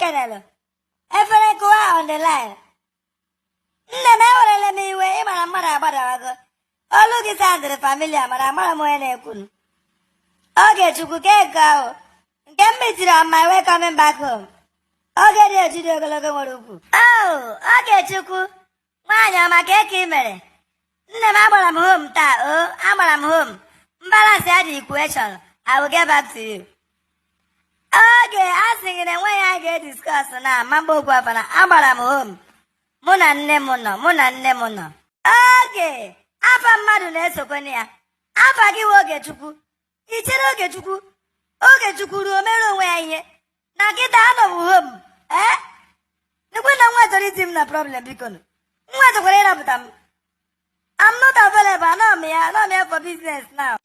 Kenelo. Efere Kua on the line. Never let me away, my mother, but oh, look at the family, my mother, Ogechukwu go. Get me on my way coming back home. Ogechukwu. Oh, Ogechukwu. Why am I getting married? Never I'm home, I'm home. Balance the equation. I will get back to you. Okay, asking in the way I get discussed now, Mambo Guavana, I'm home. Muna Nemono. Okay, Apa Madune Sokonia. Apa give Ogechukwu. It's an Ogechukwu, Romero way. Now get out of home. Eh? The winner was a problem because what a great of them. I'm not available, no me for business now.